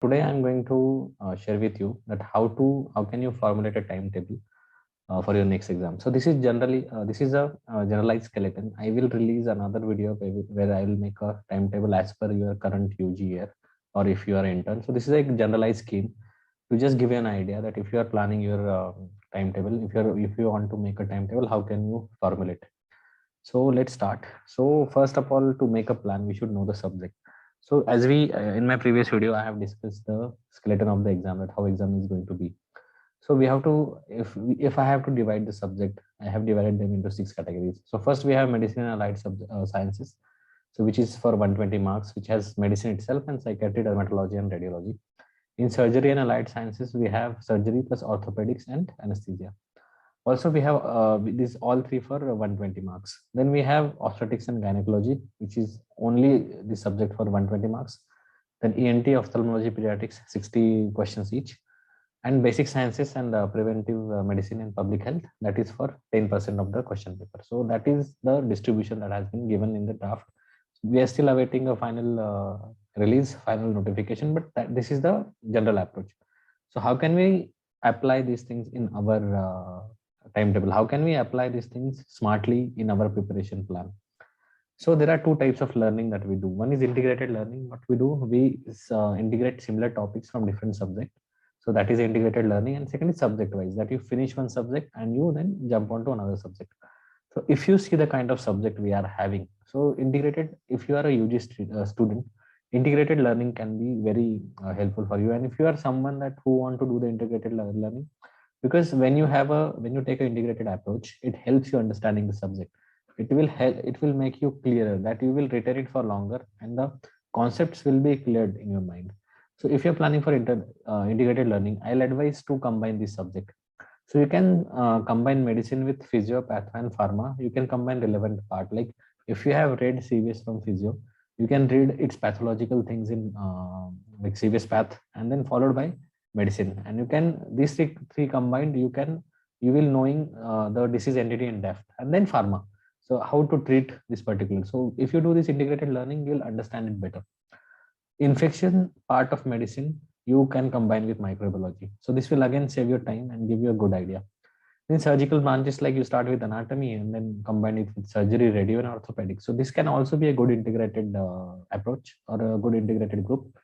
Today I'm going to share with you that how can you formulate a timetable for your next exam. So this is a generalized skeleton. I will release another video where I will make a timetable as per your current UG year, or if you are intern. So this is a generalized scheme to just give you an idea that if you are planning your timetable, if you want to make a timetable, how can you formulate? So let's start. So first of all, to make a plan, we should know the subject. So as we in my previous video, I have discussed the skeleton of the exam, that how exam is going to be. So we have to, if I have to divide the subject, I have divided them into 6 categories. So first we have medicine and allied sciences, so which is for 120 marks, which has medicine itself and psychiatry, dermatology, and radiology. In surgery and allied sciences, we have surgery plus orthopedics and anesthesia. Also, we have these all three for 120 marks. Then we have obstetrics and gynecology, which is only the subject for 120 marks. Then ENT, ophthalmology, pediatrics, 60 questions each. And basic sciences and preventive medicine and public health, that is for 10% of the question paper. So that is the distribution that has been given in the draft. We are still awaiting a final release, final notification, but this is the general approach. So how can we apply these things in our timetable? How can we apply these things smartly in our preparation plan? So there are two types of learning that we do. One is integrated learning. What we do, we integrate similar topics from different subjects. So that is integrated learning. And second is subject wise, that you finish one subject and you then jump onto another subject. So if you see the kind of subject we are having, so integrated, if you are a UG student, integrated learning can be very helpful for you. And if you are someone that who want to do the integrated learning, because when you take an integrated approach, it helps you understanding the subject. It will make you clearer, that you will retain it for longer and the concepts will be cleared in your mind. So if you're planning for integrated learning, I'll advise to combine this subject. So you can combine medicine with physio, path, and pharma. You can combine relevant part. Like if you have read CVS from physio, you can read its pathological things in like CVS path, and then followed by medicine. And you can these three combined, you will knowing the disease entity in depth, and then pharma. So how to treat this particular. So if you do this integrated learning, you'll understand it better. Infection part of medicine, you can combine with microbiology. So this will again save your time and give you a good idea. In surgical branches, like you start with anatomy and then combine it with surgery, radio, and orthopedics. So this can also be a good integrated approach or a good integrated group.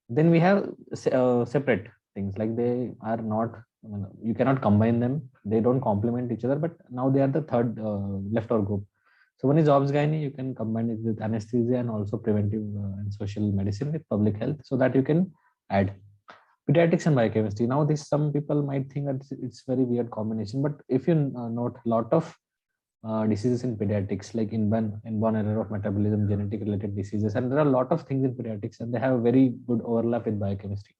Then we have separate things, like they are not, you cannot combine them. They don't complement each other, but now they are the third leftover group. So one is obs gynae, you can combine it with anesthesia and also preventive and social medicine with public health, so that you can add pediatrics and biochemistry. Now this, some people might think that it's very weird combination, but if you note a lot of diseases in pediatrics, like inborn error of metabolism, genetic related diseases, and there are a lot of things in pediatrics, and they have very good overlap with biochemistry.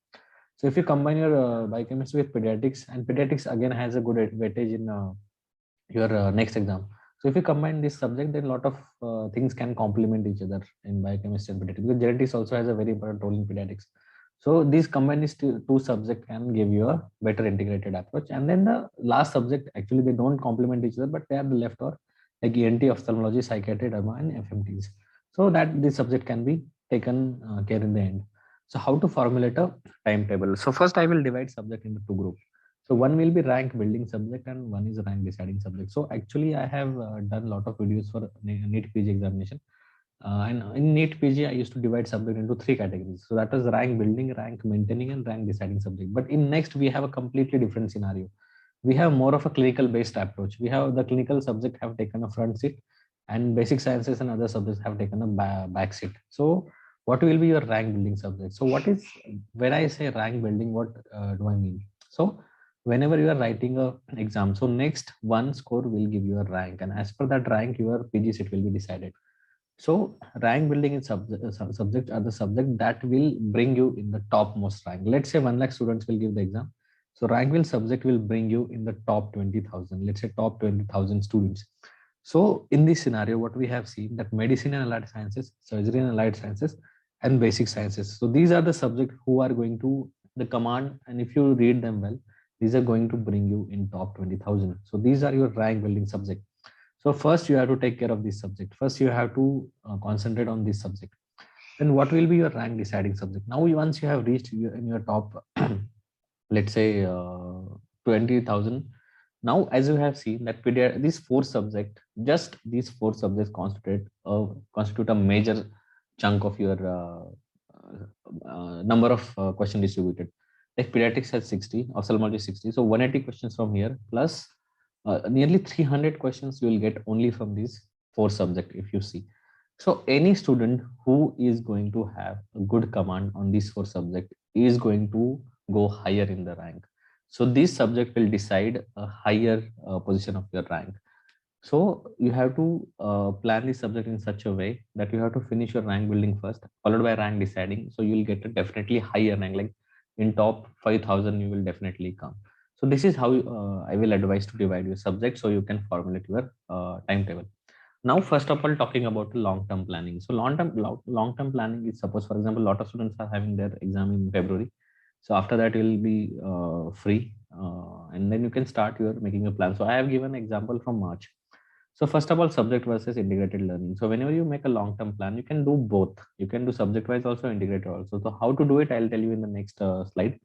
So if you combine your biochemistry with pediatrics, and pediatrics again has a good weightage in your next exam. So if you combine this subject, then a lot of things can complement each other in biochemistry and pediatrics, because genetics also has a very important role in pediatrics. So these combined these two subjects can give you a better integrated approach. And then the last subject, actually they don't complement each other, but they are the left, or like ENT, ophthalmology, psychiatry, derma, and FMTs. So that this subject can be taken care in the end. So how to formulate a timetable? So first I will divide subject into two groups. So one will be rank building subject and one is rank deciding subject. So actually I have done a lot of videos for NEET PG examination. And in NEET PG, I used to divide subject into 3 categories. So that is rank building, rank maintaining, and rank deciding subject. But in next, we have a completely different scenario. We have more of a clinical based approach. We have the clinical subject have taken a front seat, and basic sciences and other subjects have taken a back seat. So what will be your rank building subject? So what is, when I say rank building, what do I mean? So whenever you are writing a exam, so next one score will give you a rank, and as per that rank, your PG seat will be decided. So rank building in subject are the subject that will bring you in the topmost rank. Let's say 1 lakh students will give the exam. So rank will subject will bring you in the top 20,000. Let's say top 20,000 students. So in this scenario, what we have seen, that medicine and allied sciences, surgery and allied sciences, and basic sciences. So these are the subjects who are going to the command, and if you read them well, these are going to bring you in top 20,000. So these are your rank building subject. So first you have to take care of this subject. First you have to concentrate on this subject. then what will be your rank deciding subject? Now, once you have reached in your top, let's say 20,000. Now, as you have seen that these four subject, just these four subjects constitute a major chunk of your number of question distributed. Like pediatrics has 60, ophthalmology 60, so 180 questions from here plus nearly 300 questions you will get only from these four subject if you see. So any student who is going to have a good command on these four subject is going to go higher in the rank. So this subject will decide a higher position of your rank. So you have to plan this subject in such a way that you have to finish your rank building first, followed by rank deciding. So you will get a definitely higher rank, like in top 5,000, you will definitely come. So this is how I will advise to divide your subject so you can formulate your timetable. Now, first of all, talking about long-term planning. So long-term planning is, suppose, for example, a lot of students are having their exam in February. So after that, you will be free, and then you can start your making a plan. So I have given example from March. So first of all, subject versus integrated learning. So whenever you make a long-term plan, you can do both. You can do subject-wise also, integrated also. So how to do it, I'll tell you in the next slide.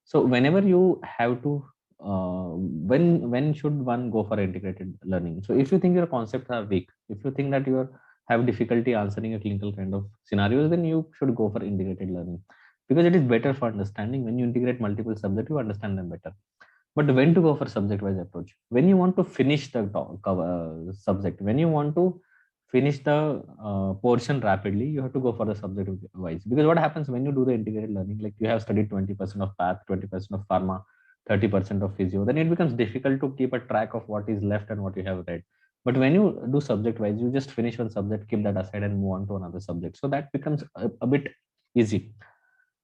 So whenever you have to, when should one go for integrated learning? So if you think your concepts are weak, if you think that you have difficulty answering a clinical kind of scenarios, then you should go for integrated learning, because it is better for understanding. When you integrate multiple subjects, you understand them better. But when to go for subject-wise approach? When you want to finish the subject, when you want to finish the portion rapidly, you have to go for the subject-wise. Because what happens when you do the integrated learning, like you have studied 20% of path, 20% of pharma, 30% of physio, then it becomes difficult to keep a track of what is left and what you have read. But when you do subject-wise, you just finish one subject, keep that aside, and move on to another subject. So that becomes a bit easy.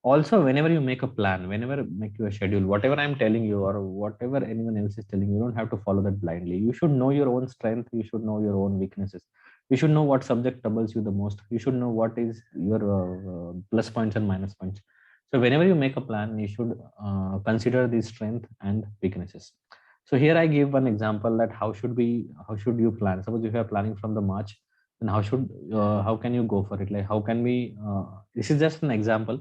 Also, whenever you make a plan, whenever make you a schedule, whatever I'm telling you or whatever anyone else is telling you, you don't have to follow that blindly. You should know your own strength, you should know your own weaknesses, you should know what subject troubles you the most, you should know what is your plus points and minus points. So whenever you make a plan, you should consider the strength and weaknesses. So here I give one example that how should you plan. Suppose if you are planning from the March, then how can you go for it? Like how can we this is just an example.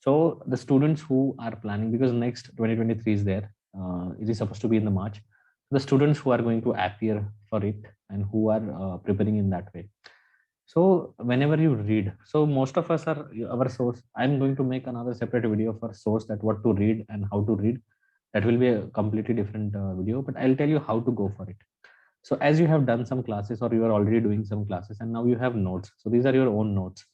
So the students who are planning, because next 2023 is there, it is supposed to be in the March. The students who are going to appear for it and who are preparing in that way. So whenever you read, so most of us are our source. I'm going to make another separate video for source, that what to read and how to read. That will be a completely different video, but I'll tell you how to go for it. So as you have done some classes or you are already doing some classes and now you have notes. So these are your own notes,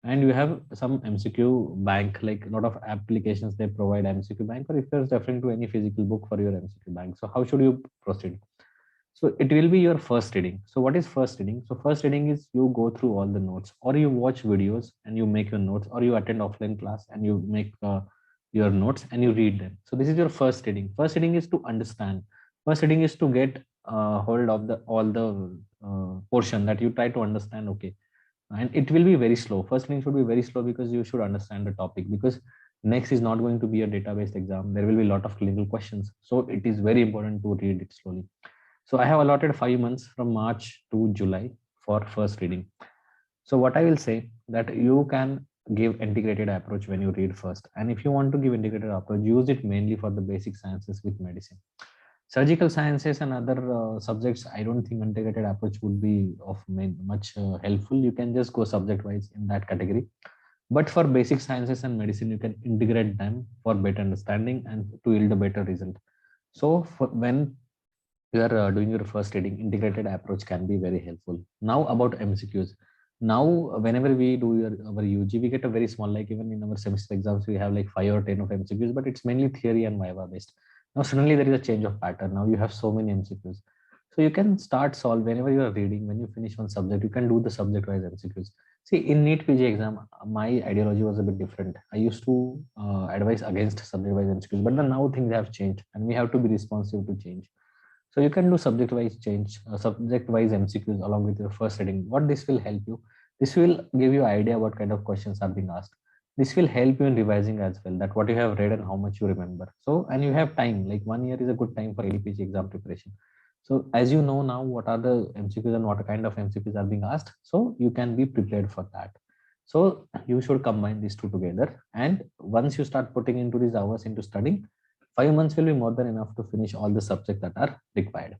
and you have some MCQ bank, like a lot of applications they provide MCQ bank, or if you're referring to any physical book for your MCQ bank. So how should you proceed? So it will be your first reading. So what is first reading? So first reading is you go through all the notes, or you watch videos and you make your notes, or you attend offline class and you make your notes and you read them. So this is your first reading. First reading is to understand. First reading is to get hold of the all the portion that you try to understand. Okay, and it will be very slow. First reading should be very slow because you should understand the topic, because next is not going to be a database exam. There will be a lot of clinical questions, so it is very important to read it slowly. So I have allotted 5 months from March to July for first reading. So what I will say, that you can give integrated approach when you read first. And if you want to give integrated approach, use it mainly for the basic sciences with medicine. Surgical sciences and other subjects, I don't think integrated approach would be of much helpful. You can just go subject wise in that category. But for basic sciences and medicine, you can integrate them for better understanding and to yield a better result. So when you are doing your first reading, integrated approach can be very helpful. Now about MCQs. Now whenever we do our UG, we get a very small, like even in our semester exams we have like 5 or 10 of MCQs, but it's mainly theory and viva based. Now suddenly there is a change of pattern. Now you have so many MCQs, so you can start solve whenever you are reading. When you finish one subject, you can do the subject wise MCQs. See, in NEET PG exam, my ideology was a bit different. I used to advise against subject wise MCQs, but then now things have changed and we have to be responsive to change. So you can do subject-wise change, subject-wise MCQs along with your first reading. What this will help you? This will give you idea what kind of questions are being asked. This will help you in revising as well, that what you have read and how much you remember. So, and you have time, like 1 year is a good time for ADPG exam preparation. So as you know now what are the MCQs and what kind of MCQs are being asked, so you can be prepared for that. So you should combine these two together, and once you start putting into these hours into studying, 5 months will be more than enough to finish all the subjects that are required.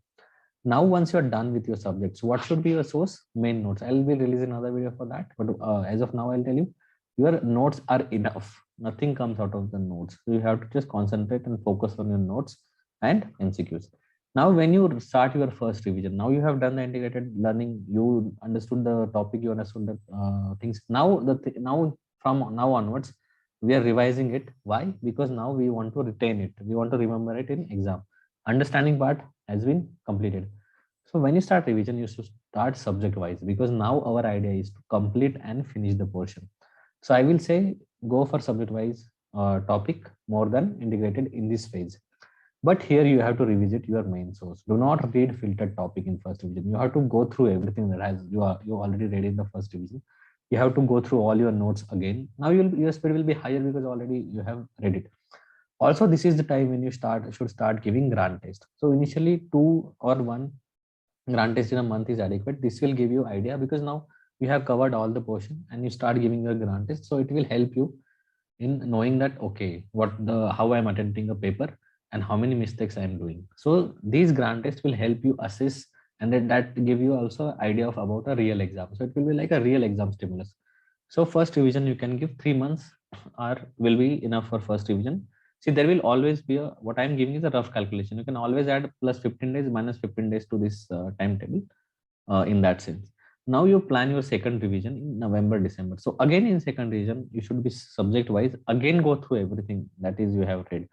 Now once you are done with your subjects, what should be your source? Main notes. I'll be releasing another video for that, but as of now I'll tell you, your notes are enough. Nothing comes out of the notes, so you have to just concentrate and focus on your notes and MCQs. Now when you start your first revision, now you have done the integrated learning, you understood the topic, you understood the things. Now now from now onwards we are revising it. Why? Because now we want to retain it, we want to remember it in exam. Understanding part has been completed. So when you start revision, you should start subject wise, because now our idea is to complete and finish the portion. So I will say go for subject wise topic more than integrated in this phase. But here you have to revisit your main source. Do not read filtered topic in first division. You have to go through everything that has you already read in the first division. You have to go through all your notes again. Now your speed will be higher because already you have read it. Also, this is the time when you should start giving grant test. So initially 2 or 1 grant test in a month is adequate. This will give you idea, because now you have covered all the portion and you start giving your grant test. So it will help you in knowing that, okay, how I'm attempting a paper and how many mistakes I'm doing. So these grant tests will help you assess, and that give you also idea of about a real exam. So it will be like a real exam stimulus. So first revision you can give 3 months or will be enough for first revision. See, there will always be what I'm giving is a rough calculation. You can always add plus 15 days minus 15 days to this timetable in that sense. Now you plan your second revision in November, December. So again in second revision, you should be subject wise. Again, go through everything that is you have read.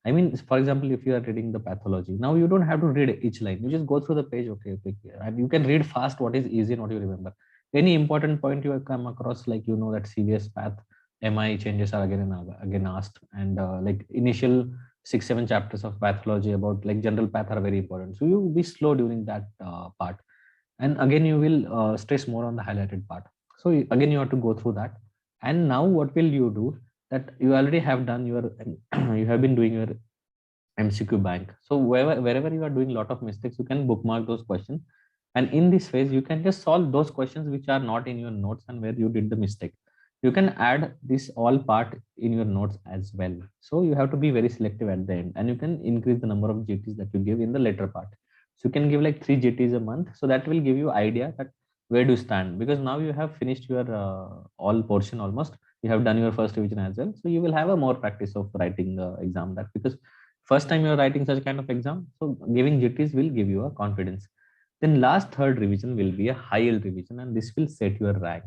I mean, for example, if you are reading the pathology, now you don't have to read each line. You just go through the page, okay, and you can read fast what is easy and what you remember. Any important point you have come across, like you know that CVS path, MI changes are again asked, and like initial 6-7 chapters of pathology about like general path are very important. So you be slow during that part, and again you will stress more on the highlighted part. So again you have to go through that. And now what will you do, that you already have done your you have been doing your MCQ bank. So wherever you are doing a lot of mistakes, you can bookmark those questions, and in this phase you can just solve those questions which are not in your notes and where you did the mistake. You can add this all part in your notes as well. So you have to be very selective at the end, and you can increase the number of GTs that you give in the later part. So you can give like 3 GTs a month, so that will give you idea that where do you stand, because now you have finished your all portion almost. You have done your first revision as well, so you will have a more practice of writing the exam, that because first time you're writing such kind of exam, so giving GTs will give you a confidence. Then last third revision will be a high yield revision, and this will set your rank.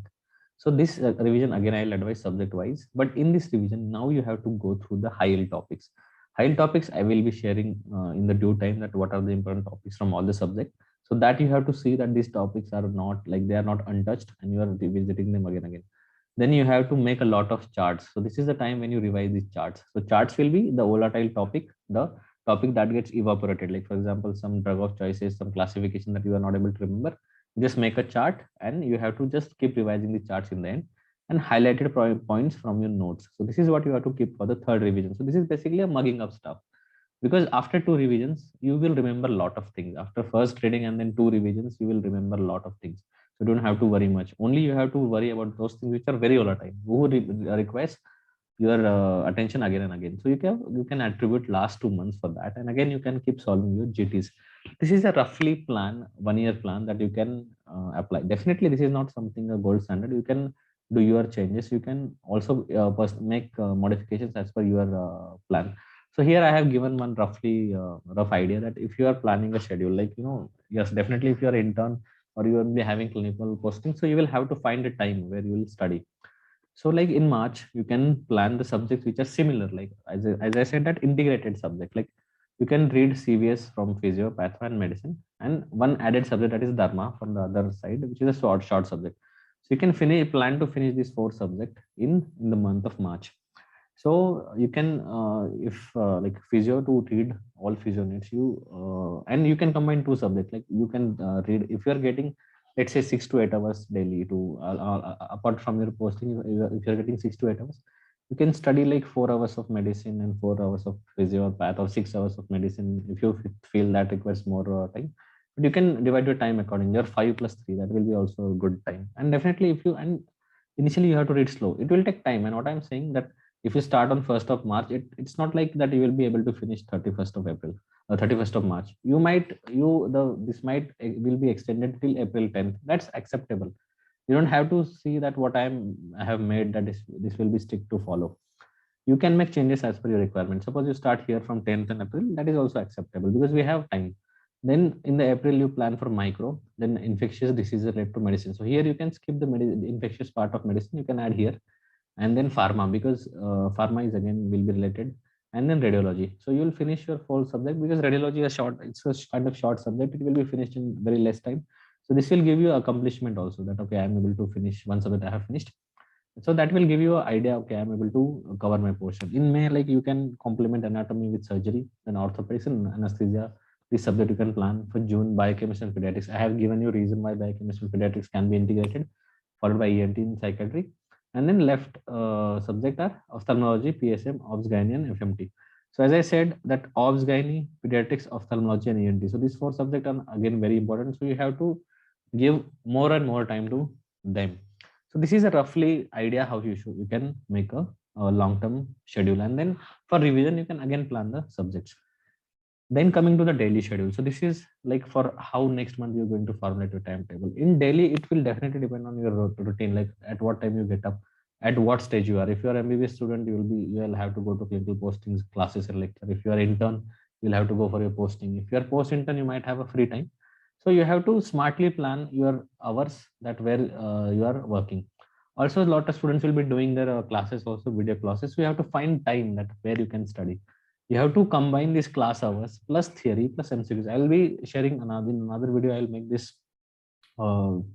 So this revision again I'll advise subject wise, but in this revision now you have to go through the high yield topics. High yield topics I will be sharing in the due time, that what are the important topics from all the subject, so that you have to see that these topics are not like they are not untouched and you are revisiting them again. Then you have to make a lot of charts. So this is the time when you revise these charts. So charts will be the volatile topic, the topic that gets evaporated, like for example some drug of choices, some classification that you are not able to remember. Just make a chart and you have to just keep revising the charts in the end, and highlighted points from your notes. So this is what you have to keep for the third revision. So this is basically a mugging up stuff, because after 2 revisions you will remember a lot of things. After first reading and then 2 revisions you will remember a lot of things. So don't have to worry much. Only you have to worry about those things which are very volatile, who requires your attention again and again. So you can attribute last 2 months for that, and again you can keep solving your GTs. This is a roughly plan, 1 year plan that you can apply. Definitely this is not something a gold standard. You can do your changes. You can also make modifications as per your plan. So here I have given one rough idea, that if you are planning a schedule, like yes, definitely if you are intern or you will be having clinical posting, so you will have to find a time where you will study. So like in March you can plan the subjects which are similar, like as I said, that integrated subject, like you can read CVS from physio, patho and medicine, and one added subject that is dharma from the other side, which is a short subject. So you can plan to finish these 4 subject in the month of March. So you can if like physio, to read all physio needs you, and you can combine 2 subjects, like you can read, if you are getting let's say 6 to 8 hours daily to apart from your posting, if you're getting 6 to 8 hours, you can study like 4 hours of medicine and 4 hours of physio or path, or 6 hours of medicine if you feel that requires more time. But you can divide your time accordingly. Your 5 plus 3, that will be also a good time. And definitely if you, and initially you have to read slow. It will take time. And what I'm saying that if you start on 1st of March, it's not like that you will be able to finish 31st of April or 31st of March. You might you the this might will be extended till April 10th. That's acceptable. You don't have to see that what I have made that is this will be strict to follow. You can make changes as per your requirement. Suppose you start here from 10th and April, that is also acceptable because we have time. Then in the April you plan for micro, then infectious diseases related to medicine. So here you can skip the infectious part of medicine, you can add here. And then pharma, because pharma is again will be related. And then radiology, so you will finish your whole subject because radiology is short, it's a kind of short subject, it will be finished in very less time. So this will give you accomplishment also, that okay, I am able to finish one subject I have finished. So that will give you an idea, okay, I'm able to cover my portion. In May, like you can complement anatomy with surgery, then orthopedics and anesthesia. This subject you can plan. For June, biochemistry and pediatrics, I have given you reason why biochemistry and pediatrics can be integrated, followed by ENT in psychiatry. And then left subject are ophthalmology, PSM, obs gynae and FMT. So as I said that obs gynae, pediatrics, ophthalmology and ENT, so these four subjects are again very important, so you have to give more and more time to them. So this is a roughly idea how you can make a long-term schedule, and then for revision you can again plan the subjects. Then coming to the daily schedule. So this is like for how next month you're going to formulate your timetable. In daily, it will definitely depend on your routine, like at what time you get up, at what stage you are. If you are MBBS student, you will have to go to clinical postings, classes, or lecture. If you are intern, you'll have to go for your posting. If you are post intern, you might have a free time. So you have to smartly plan your hours that where you are working. Also, a lot of students will be doing their classes, also video classes. So you have to find time that where you can study. You have to combine these class hours plus theory plus MCQs. I'll be sharing another video. I'll make this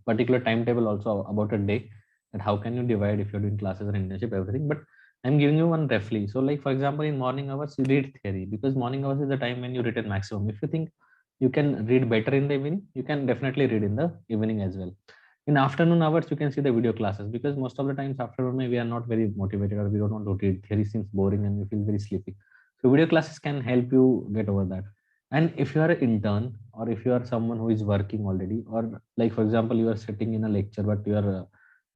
particular timetable also about a day, that how can you divide if you're doing classes and internship, everything. But I'm giving you one roughly. So like for example, in morning hours you read theory, because morning hours is the time when you read at maximum. If you think you can read better in the evening, you can definitely read in the evening as well. In afternoon hours you can see the video classes, because most of the times afternoon we are not very motivated, or we don't want to read, theory seems boring and we feel very sleepy. So video classes can help you get over that. And if you are an intern, or if you are someone who is working already, or like for example you are sitting in a lecture but you are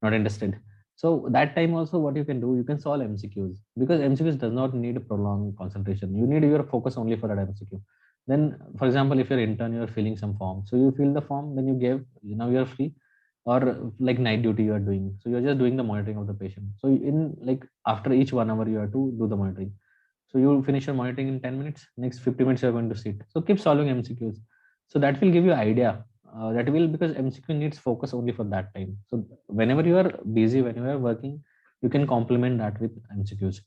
not interested, so that time also what you can do, you can solve MCQs, because MCQs does not need prolonged concentration. You need your focus only for that MCQ. Then for example, if you're intern, you're filling some form, so you fill the form, then you gave, now you're free. Or like night duty you are doing, so you're just doing the monitoring of the patient. So in like after each 1 hour you have to do the monitoring. So you will finish your monitoring in 10 minutes, next 50 minutes you're going to sit. So keep solving MCQs. So that will give you idea. That will, because MCQ needs focus only for that time. So whenever you are busy, when you are working, you can complement that with MCQs.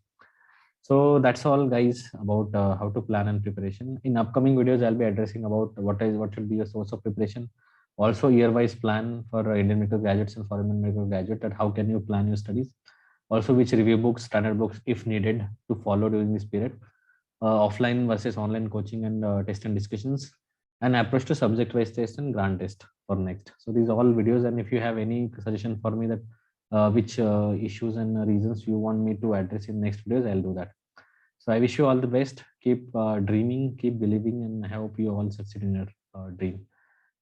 So that's all guys about how to plan and preparation. In upcoming videos, I'll be addressing about what should be your source of preparation. Also year-wise plan for Indian medical graduates and foreign medical graduate, that how can you plan your studies. Also which review books, standard books if needed to follow during this period. Offline versus online coaching and test and discussions, and approach to subject-wise test and grant test for next. So these are all videos, and if you have any suggestion for me that which issues and reasons you want me to address in next videos, I'll do that. So I wish you all the best. Keep dreaming, keep believing, and I hope you all succeed in your dream.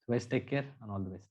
So guys, take care and all the best.